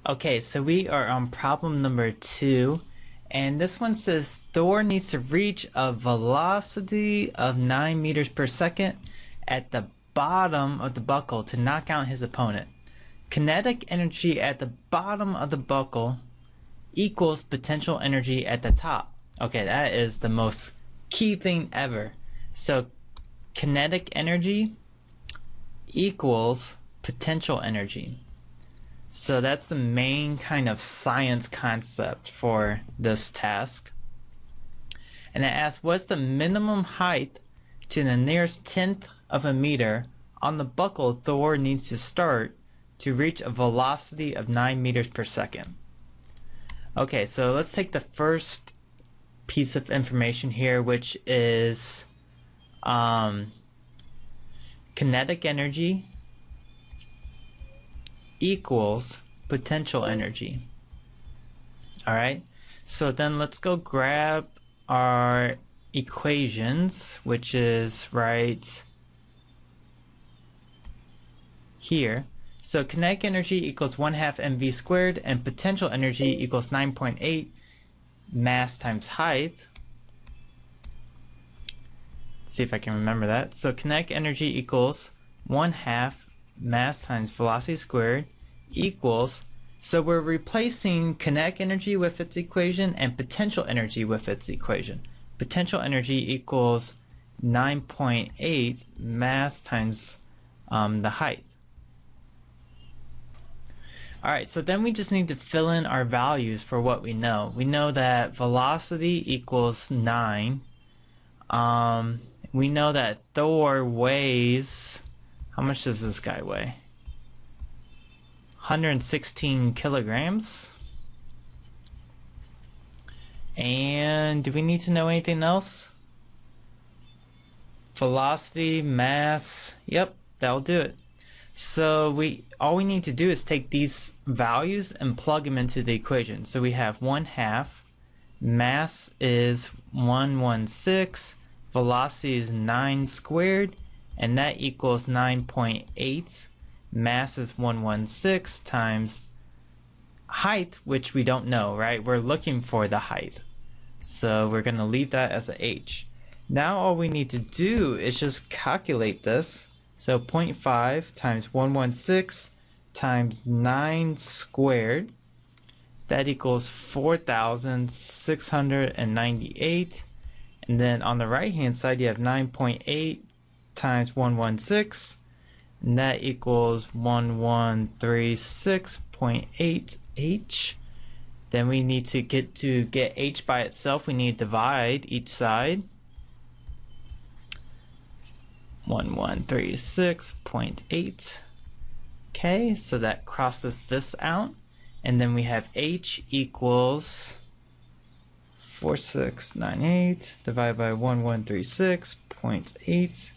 Okay, so we are on problem number 2, and this one says Thor needs to reach a velocity of 9 meters per second at the bottom of the buckle to knock out his opponent. Kinetic energy at the bottom of the buckle equals potential energy at the top. Okay, that is the most key thing ever. So kinetic energy equals potential energy. So that's the main kind of science concept for this task. And it asks, what's the minimum height to the nearest tenth of a meter on the buckle Thor needs to start to reach a velocity of 9 meters per second? Okay, so let's take the first piece of information here, which is kinetic energy equals potential energy. Alright, so then let's go grab our equations, which is right here. So kinetic energy equals 1/2 mv squared, and potential energy equals 9.8 mass times height. Let's see if I can remember that. So kinetic energy equals 1/2 mass times velocity squared equals, so we're replacing kinetic energy with its equation and potential energy with its equation. Potential energy equals 9.8 mass times the height. Alright, so then we just need to fill in our values for what we know. We know that velocity equals 9. We know that Thor weighs, how much does this guy weigh? 116 kilograms. And do we need to know anything else? Velocity, mass, yep, that'll do it. So all we need to do is take these values and plug them into the equation. So we have 1/2, mass is 116, velocity is 9 squared, and that equals 9.8. Mass is 116 times height, which we don't know, right? We're looking for the height. So we're going to leave that as a h. Now all we need to do is just calculate this. So 0.5 times 116 times 9 squared, that equals 4,698. And then on the right hand side you have 9.8 times 116, and that equals 1136.8 h. Then we need to get h by itself, we need to divide each side. 1136.8. Okay, so that crosses this out, and then we have h equals 4698 divided by 1136.8.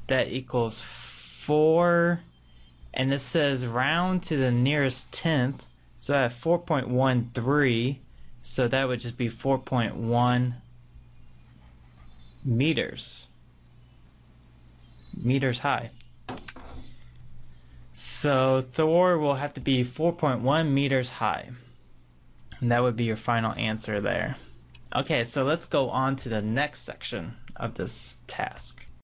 That equals 4, and this says round to the nearest tenth, so I have 4.13, so that would just be 4.1 meters high. So Thor will have to be 4.1 meters high, and that would be your final answer there. Okay, so let's go on to the next section of this task.